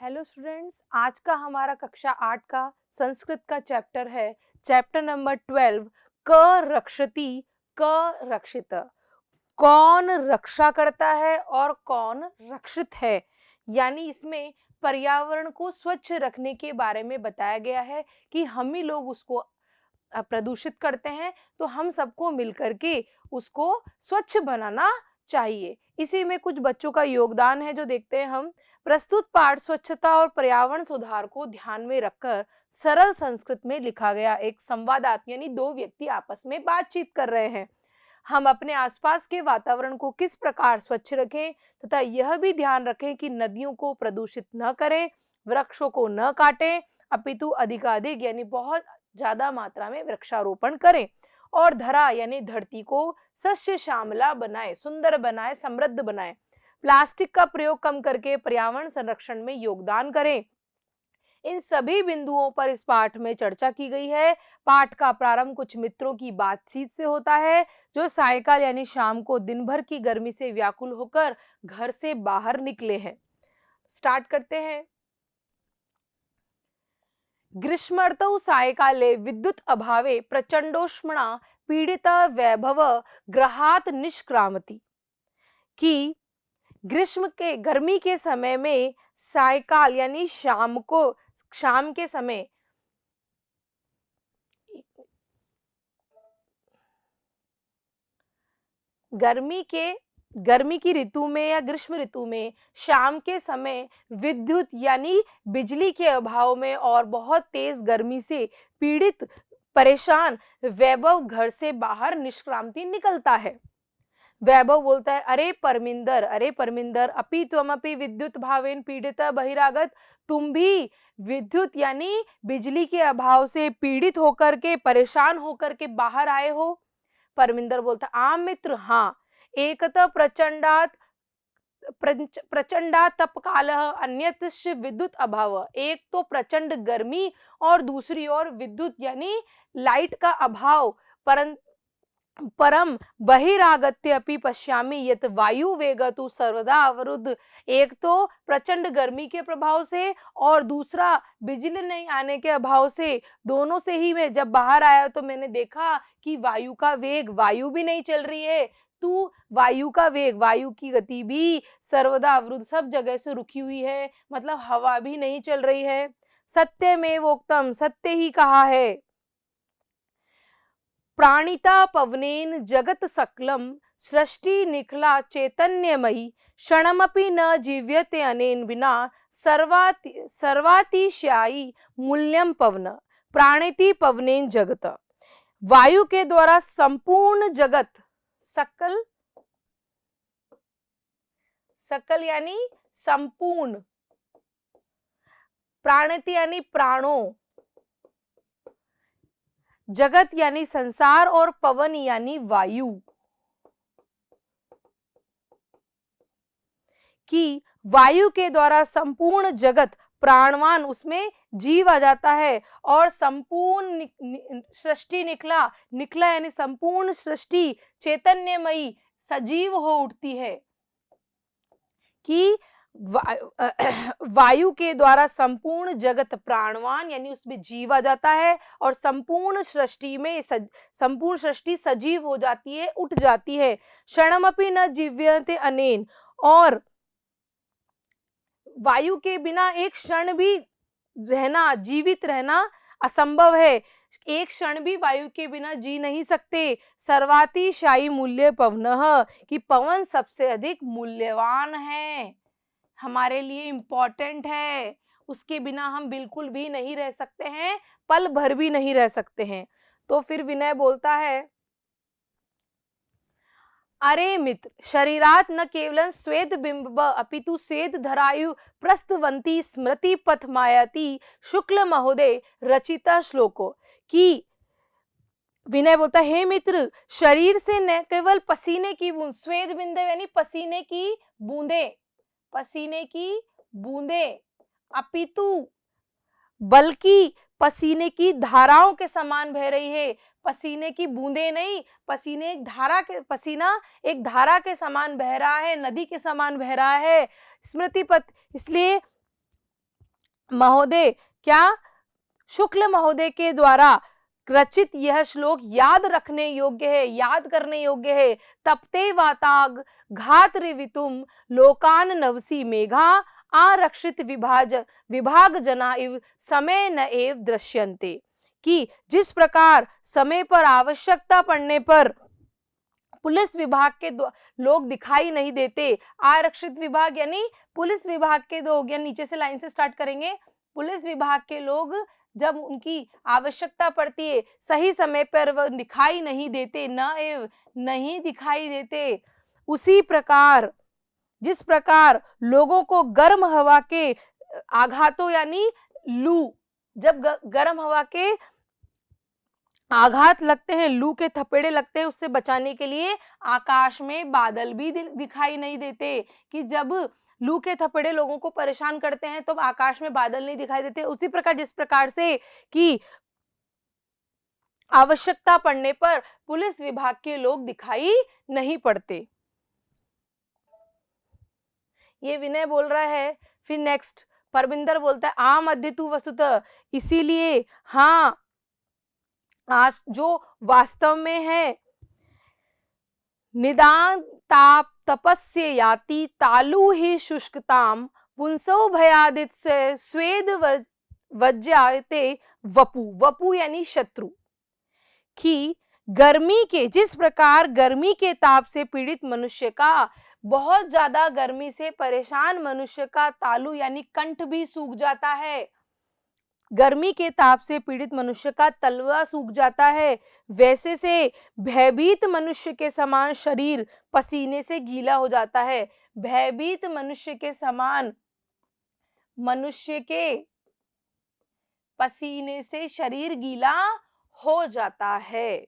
Hello students, आज का हमारा कक्षा 8 का संस्कृत का चैप्टर है चैप्टर नंबर 12 क रक्षति क रक्षित। कौन रक्षा करता है और कौन रक्षित है, यानी इसमें पर्यावरण को स्वच्छ रखने के बारे में बताया गया है कि हम ही लोग उसको प्रदूषित करते हैं, तो हम सबको मिलकर के उसको स्वच्छ बनाना चाहिए। इसी में कुछ बच्चों का योगदान है जो देखते हैं हम। प्रस्तुत पाठ स्वच्छता और पर्यावरण सुधार को ध्यान में रखकर सरल संस्कृत में लिखा गया एक संवादात्मक, यानी दो व्यक्ति आपस में बातचीत कर रहे हैं। हम अपने आसपास के वातावरण को किस प्रकार स्वच्छ रखें तथा यह भी ध्यान रखें कि नदियों को प्रदूषित न करें, वृक्षों को न काटें, अपितु अधिकाधिक यानी बहुत ज्यादा मात्रा में वृक्षारोपण करें और धरा यानी धरती को सस्य श्यामला बनाए, सुंदर बनाए, समृद्ध बनाए। प्लास्टिक का प्रयोग कम करके पर्यावरण संरक्षण में योगदान करें। इन सभी बिंदुओं पर इस पाठ में चर्चा की गई है। पाठ का प्रारंभ कुछ मित्रों की बातचीत से होता है जो सायकाल यानी शाम को दिन भर की गर्मी से व्याकुल होकर घर से बाहर निकले हैं। स्टार्ट करते हैं। ग्रीष्मर्तौ सायकाले विद्युत अभावे प्रचंडोष्मणा पीड़िता वैभव गृहात् निष्क्रामति। कि ग्रीष्म के गर्मी के समय में सायकाल यानी शाम के समय गर्मी की ऋतु में या ग्रीष्म ऋतु में शाम के समय विद्युत यानी बिजली के अभाव में और बहुत तेज गर्मी से पीड़ित परेशान वैभव घर से बाहर निष्क्रांति निकलता है। वैभव बोलता है, अरे परमिंदर अपि त्वमपि विद्युत भावेन पीड़िता बहिरागत। तुम भी विद्युत यानी बिजली के अभाव से पीड़ित होकर के, परेशान होकर के बाहर आए हो। परमिंदर बोलता, आम मित्र, हाँ। एकतः प्रचंडा तपकालः अन्यतश्च विद्युत अभाव। एक तो प्रचंड गर्मी और दूसरी ओर विद्युत यानी लाइट का अभाव। परम बहिरागत्य अपि पश्यामि यत वायु वेगतु सर्वदा अवरुद्ध। एक तो प्रचंड गर्मी के प्रभाव से और दूसरा बिजली नहीं आने के अभाव से, दोनों से ही मैं जब बाहर आया तो मैंने देखा कि वायु का वेग, वायु भी नहीं चल रही है, तो वायु का वेग, वायु की गति भी सर्वदा अवरुद्ध, सब जगह से रुकी हुई है, मतलब हवा भी नहीं चल रही है। सत्यमेवोक्तम, सत्य ही कहा है। प्राणिता पवनेन जगत सकलम सृष्टि निखला चैतन्यमयी क्षणमपि न जीव्यते अनेन बिना सर्वातिशयाई मूल्यम पवन। प्राणिति पवनेन जगत, वायु के द्वारा संपूर्ण जगत, सकल यानी संपूर्ण, प्राणिति यानी प्राणों, जगत यानी संसार और पवन यानी वायु, कि वायु के द्वारा संपूर्ण जगत प्राणवान, उसमें जीव आ जाता है और संपूर्ण सृष्टि निकला यानी संपूर्ण सृष्टि चैतन्यमयी सजीव हो उठती है। कि वायु के द्वारा संपूर्ण जगत प्राणवान यानी उसमें जीव आ जाता है और संपूर्ण सृष्टि सजीव हो जाती है, उठ जाती है। क्षणमपि न जीव्यते अनेन, और वायु के बिना एक क्षण भी रहना, जीवित रहना असंभव है। एक क्षण भी वायु के बिना जी नहीं सकते। सर्वातिशायी मूल्य पवनः, कि पवन सबसे अधिक मूल्यवान है, हमारे लिए इम्पोर्टेंट है, उसके बिना हम बिल्कुल भी नहीं रह सकते हैं, पल भर भी नहीं रह सकते हैं। तो फिर विनय बोलता है, अरे मित्र, शरीरात न केवलं स्वेद बिंब अपितु स्वेद धरायु प्रस्तवंती स्मृति पथ मायाति शुक्ल महोदय रचिता श्लोको। कि विनय बोलता, हे मित्र, शरीर से न केवल पसीने की बूंद, स्वेद बिंदु यानी पसीने की बूंदे, अपितु बल्कि पसीने की धाराओं के समान बह रही है। पसीने की बूंदे नहीं, पसीना एक धारा के समान बह रहा है, नदी के समान बह रहा है। स्मृति पथ, इसलिए महोदय, क्या शुक्ल महोदय के द्वारा रचित यह श्लोक याद रखने योग्य है, याद करने योग्य है? तपते वाताग घात रिवितुम लोकान नवसी मेघा आरक्षित विभाग जना इव समय न एव दृश्यन्ते। कि जिस प्रकार समय पर आवश्यकता पड़ने पर पुलिस विभाग के लोग दिखाई नहीं देते, आरक्षित विभाग यानी पुलिस विभाग के लोग, या नीचे से लाइन से स्टार्ट करेंगे, पुलिस विभाग के लोग जब उनकी आवश्यकता पड़ती है सही समय पर वह दिखाई नहीं देते, नहीं दिखाई देते, उसी प्रकार जिस प्रकार लोगों को गर्म हवा के आघातों यानी लू, जब गर्म हवा के आघात लगते हैं, लू के थपेड़े लगते हैं, उससे बचाने के लिए आकाश में बादल भी दिखाई नहीं देते। कि जब लू के थपेड़े लोगों को परेशान करते हैं तो आकाश में बादल नहीं दिखाई देते। उसी प्रकार जिस प्रकार से कि आवश्यकता पड़ने पर पुलिस विभाग के लोग दिखाई नहीं पड़ते। ये विनय बोल रहा है। फिर नेक्स्ट परविंदर बोलता है आम अध्यतु वसुत, इसीलिए हाँ आज जो वास्तव में है, निदान ताप तपस्य याति तालु ही शुष्कताम पुंसो भयादित से स्वेद वज्जायते वपु, वपु यानी शत्रु। कि गर्मी के, जिस प्रकार गर्मी के ताप से पीड़ित मनुष्य का, बहुत ज्यादा गर्मी से परेशान मनुष्य का तालु यानी कंठ भी सूख जाता है, गर्मी के ताप से पीड़ित मनुष्य का तलवा सूख जाता है, वैसे से भयभीत मनुष्य के समान शरीर पसीने से गीला हो जाता है। भयभीत मनुष्य के समान मनुष्य के पसीने से शरीर गीला हो जाता है।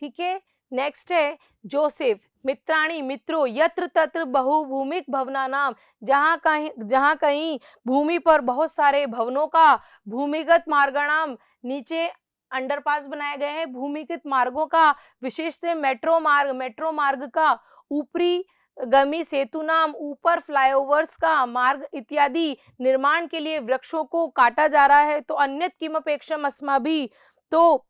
ठीक है, नेक्स्ट है जोसेफ, मित्राणी मित्रों यत्र तत्र बहुभूमिक भवनानाम, जहां कहीं भूमि पर बहुत सारे भवनों का, भूमिगत मार्गाणाम, नीचे अंडरपास बनाए गए हैं, भूमिगत मार्गों का, विशेष से मेट्रो मार्ग का, ऊपरी गमी सेतु नाम, ऊपर फ्लाईओवर्स का मार्ग इत्यादि निर्माण के लिए वृक्षों को काटा जा रहा है। तो अन्यत किमपेक्षम अस्माभिः, तो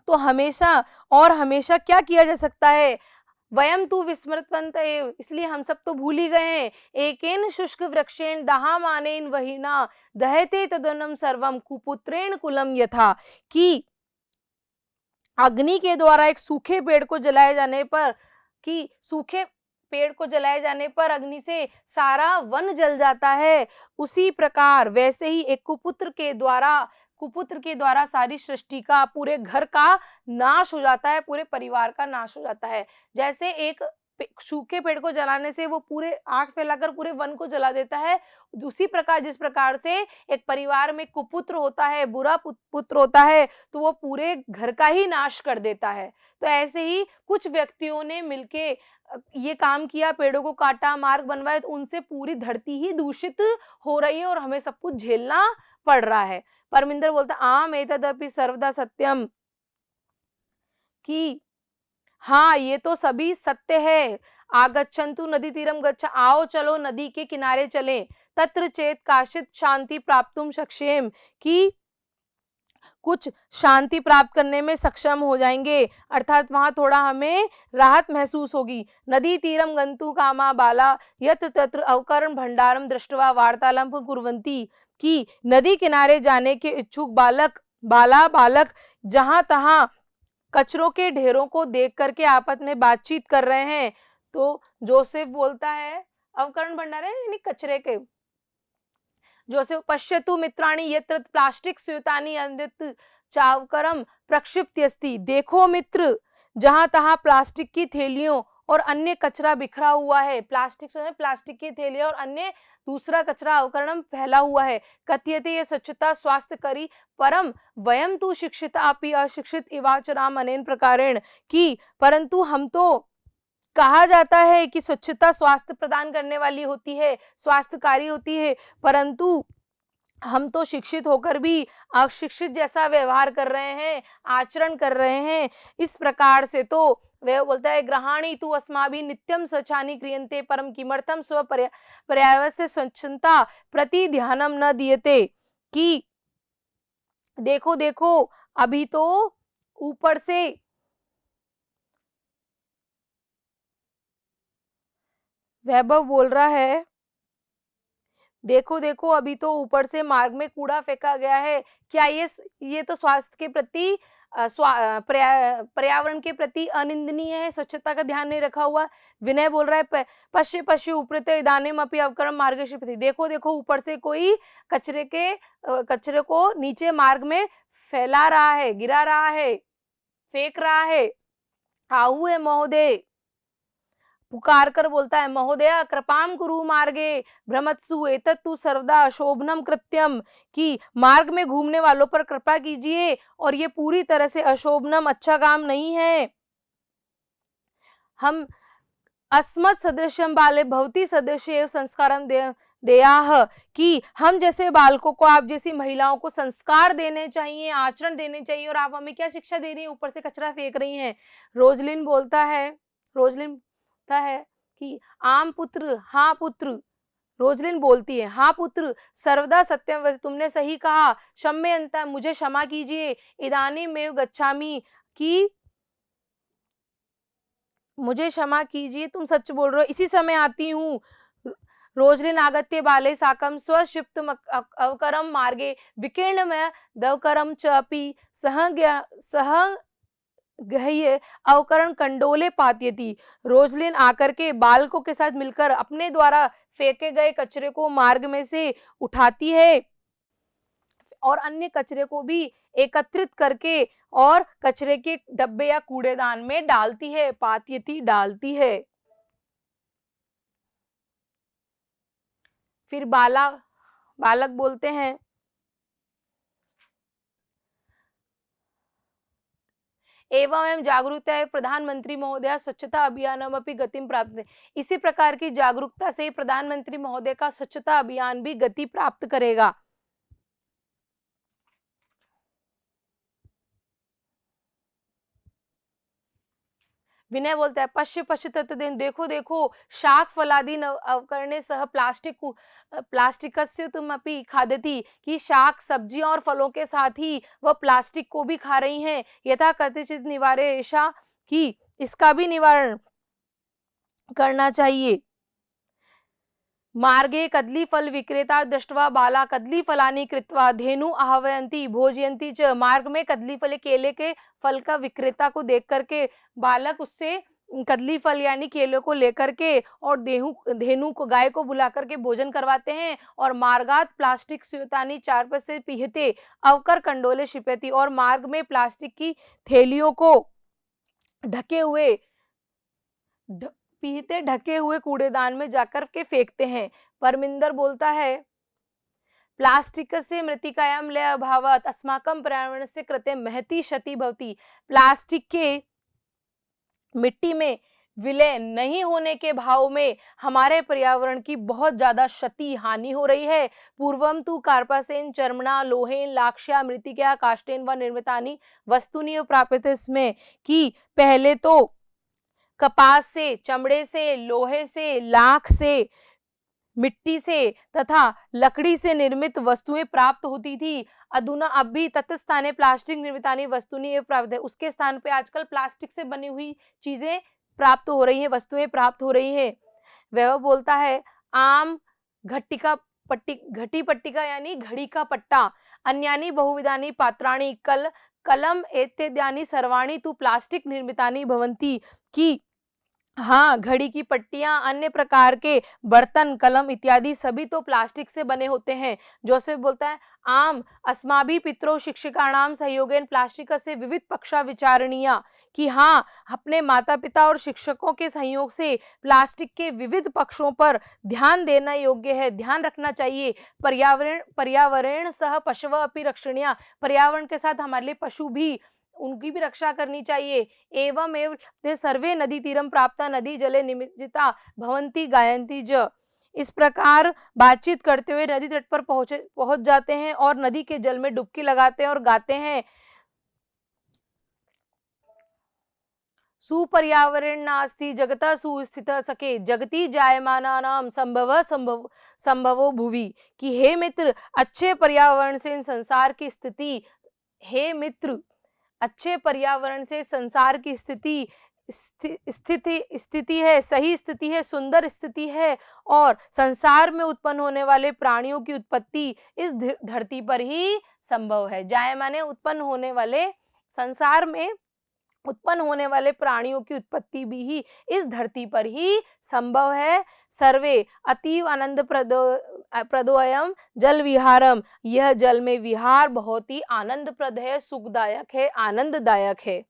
हमेशा और हमेशा क्या किया जा सकता है, वयम तु विस्मृतवंत एव, इसलिए हम सब तो भूल ही गए हैं। एकेन शुष्क वृक्षेण दहामानेन वहिना दहते तदन्नम सर्वम कुपुत्रेण कुलम यथा। कि अग्नि के द्वारा एक सूखे पेड़ को जलाए जाने पर, कि सूखे पेड़ को जलाए जाने पर अग्नि से सारा वन जल जाता है, उसी प्रकार वैसे ही एक कुपुत्र के द्वारा सारी सृष्टि का, पूरे घर का नाश हो जाता है, पूरे परिवार का नाश हो जाता है। जैसे एक सूखे पेड़ को जलाने से वो पूरे आग फैलाकर पूरे वन को जला देता है, उसी प्रकार जिस प्रकार से एक परिवार में कुपुत्र होता है, बुरा पुत्र होता है, तो वो पूरे घर का ही नाश कर देता है। तो ऐसे ही कुछ व्यक्तियों ने मिलके ये काम किया, पेड़ों को काटा, मार्ग बनवाए, तो उनसे पूरी धरती ही दूषित हो रही है और हमें सब कुछ झेलना पड़ रहा है। परमिंदर बोलता आम एतदपि सर्वदा सत्यम, कि हाँ ये तो सभी सत्य है। आगच्छन्तु नदी तीरम गच्छ, आओ चलो नदी के किनारे चलें, तत्र चेत काचित् शांति प्राप्तुम शक्ष्येम, कि कुछ शांति प्राप्त करने में सक्षम हो जाएंगे, अर्थात वहां थोड़ा हमें राहत महसूस होगी। नदी तीरम गंतु कामा बाला यत्र तत्र अवकरण भंडारम दृष्टवा वार्तालाप कुर्वन्ति, कि नदी किनारे जाने के इच्छुक बालक जहां तहां कचरों के ढेरों को देख करके आपस में बातचीत कर रहे हैं। तो जोसेफ बोलता है, अवकरण भंडार यानी कचरे के, जोसेफ पश्यतु मित्राणि यत्र प्लास्टिक स्यूतानि अन्यत् चावकरम प्रक्षिप्त्यस्ति, देखो मित्र जहां तहां प्लास्टिक की थैलियों और अन्य कचरा बिखरा हुआ है। प्लास्टिक की थैलियां और अन्य दूसरा कचरा अवकरणम फैला हुआ है। कथ्यते ये स्वच्छता स्वास्थ्य करी परम वयम तु शिक्षिता अपि अशिक्षित इवाचराम अनेन प्रकारेण, कि परंतु हम तो, कहा जाता है कि स्वच्छता स्वास्थ्य प्रदान करने वाली होती है, स्वास्थ्यकारी होती है, परंतु हम तो शिक्षित होकर भी अशिक्षित जैसा व्यवहार कर रहे हैं, आचरण कर रहे हैं। इस प्रकार से तो वह बोलता है, ग्रहाणि तु अस्माभिः नित्यं स्वच्छानि क्रियन्ते परम किमर्थं पर्यायस्य स्वच्छता प्रति ध्यानं न दीयते। कि देखो देखो, अभी तो ऊपर से वैभव बोल रहा है, देखो देखो, अभी तो ऊपर से मार्ग में कूड़ा फेंका गया है। क्या ये तो स्वास्थ्य के प्रति पर्यावरण के प्रति अनिंदनीय है, स्वच्छता का ध्यान नहीं रखा हुआ। विनय बोल रहा है, पश्य पश्य उपरते इदानीम अपि अवकरम मार्गेषु प्रति। देखो देखो, ऊपर से कोई कचरे को नीचे मार्ग में फैला रहा है, गिरा रहा है, फेंक रहा है। आहुए महोदय पुकार कर बोलता है, महोदया कृपाम कुरु मार्गे भ्रमत्सु एतत्तु सर्वदा अशोभनम कृत्यम। कि मार्ग में घूमने वालों पर कृपा कीजिए, और ये पूरी तरह से अशोभनम, अच्छा काम नहीं है। हम अस्मत् सदृशम बाले भवती सदृश संस्कारम देयाह। कि हम जैसे बालकों को, आप जैसी महिलाओं को संस्कार देने चाहिए, आचरण देने चाहिए, और आप हमें क्या शिक्षा दे रही है, ऊपर से कचरा फेंक रही हैं। रोजलिन बोलता है, कि आम पुत्र, हाँ पुत्र। रोजलिन बोलती है, हाँ पुत्र, सर्वदा सत्यम वद, तुमने सही कहा। क्षम्यन्ता, मुझे क्षमा कीजिए। इदानीमेव गच्छामि, कि मुझे क्षमा कीजिए, तुम सच बोल रहे हो, इसी समय आती हूँ। रोजलिन आगत्य बाले साकम स्वक्षिप्त अवकरम मार्गे विकीर्णमय दवकरम च अपि सह गह्य अवकरण कंडोले पात्यति। रोजलिन आकर के बालकों के साथ मिलकर अपने द्वारा फेंके गए कचरे को मार्ग में से उठाती है, और अन्य कचरे को भी एकत्रित करके और कचरे के डब्बे या कूड़ेदान में डालती है, पात्यति, डालती है। फिर बालक बोलते हैं, एवं जागरूकता प्रधानमंत्री महोदय स्वच्छता अभियानमपि गतिम प्राप्त। इसी प्रकार की जागरूकता से प्रधानमंत्री महोदय का स्वच्छता अभियान भी गति प्राप्त करेगा। विनय बोलता है, पश्य पश्य तत्तदेन, देखो देखो, शाक फलादि अवकरणे सह प्लास्टिकस्य तुमपि खादति। कि शाक, सब्जियों और फलों के साथ ही वह प्लास्टिक को भी खा रही हैं। यथा कथिचित निवारेशा, कि इसका भी निवारण करना चाहिए। मार्गे कदली फल विक्रेता दृष्ट्वा बाला कदली फलानि कृत्वा धेनु आहवयंती भोजयंती च। मार्ग में कदली फल, केले के फल का विक्रेता को देख करके बालक उससे कदली फल यानी केले को लेकर के और धेनु को, गाय को बुला करके भोजन करवाते हैं। और मार्गात प्लास्टिक स्यूतानी चार पैसे पीहते अवकर कंडोले शिपेती। और मार्ग में प्लास्टिक की थैलियों को ढके हुए पीते ढके हुए कूड़ेदान में जाकर के फेंकते हैं। परमिंदर बोलता है, प्लास्टिक से मृतिकायाम लय अभावत अस्माकं पर्यावरण से कृते महती क्षति भवती। प्लास्टिक के मिट्टी में विलय नहीं होने के भाव में हमारे पर्यावरण की बहुत ज्यादा क्षति, हानि हो रही है। पूर्वम तु कार्पासेन चर्मणा लोहेन लाक्ष्या मृतिका काष्टेन व निर्मितानि वस्तुनि प्राप्यते। इसमें कि पहले तो कपास से, चमड़े से, लोहे से, लाख से, मिट्टी से तथा लकड़ी से निर्मित वस्तुएं प्राप्त होती थी। अधुना अब भी तत्स्थाने प्लास्टिक निर्मितानी वस्तुनि प्राप्त है। उसके स्थान पे आजकल प्लास्टिक से बनी हुई चीजें प्राप्त हो रही हैं, वस्तुएं प्राप्त हो रही हैं। वह बोलता है, आम घटी पट्टिका यानी घड़ी का पट्टा, अन्यानी बहुविधानी पात्राणी कलम एत्यादि सर्वाणी तु प्लास्टिक निर्मितानी भवंती। की हाँ, घड़ी की पट्टियां, अन्य प्रकार के बर्तन, कलम इत्यादि सभी तो प्लास्टिक से बने होते हैं। जोसेफ बोलता है, आम अस्माभि पितरो शिक्षिकाणाम सहयोगेन प्लास्टिक से विविध पक्षा विचारणीया। कि हाँ, अपने माता पिता और शिक्षकों के सहयोग से प्लास्टिक के विविध पक्षों पर ध्यान देना योग्य है, ध्यान रखना चाहिए। पर्यावरण सह पशव अपि रक्षणीय, पर्यावरण के साथ हमारे लिए पशु भी, उनकी भी रक्षा करनी चाहिए। एवं ते सर्वे नदी तीरम प्राप्ता नदी जले निमज्जिता भवंती गायंती ज। इस प्रकार बातचीत करते हुए नदी तट पर पहुंच जाते हैं और नदी के जल में डुबकी लगाते हैं और गाते हैं, सुपर्यावरण नास्ति जगता सुस्थितः सखे जगति जायमानानां संभवो भुवि। कि हे मित्र, अच्छे पर्यावरण से संसार की स्थिति, हे मित्र, अच्छे पर्यावरण से संसार की स्थिति स्थिति है, सही स्थिति है, सुंदर स्थिति है और संसार में उत्पन्न होने वाले प्राणियों की उत्पत्ति इस धरती पर ही संभव है। जाय माने उत्पन्न होने वाले, संसार में उत्पन्न होने वाले प्राणियों की उत्पत्ति भी ही इस धरती पर ही संभव है। सर्वे अतीव आनंद प्रदोयम जल विहारम, यह जल में विहार बहुत ही आनंदप्रद है, सुखदायक है, आनंददायक है।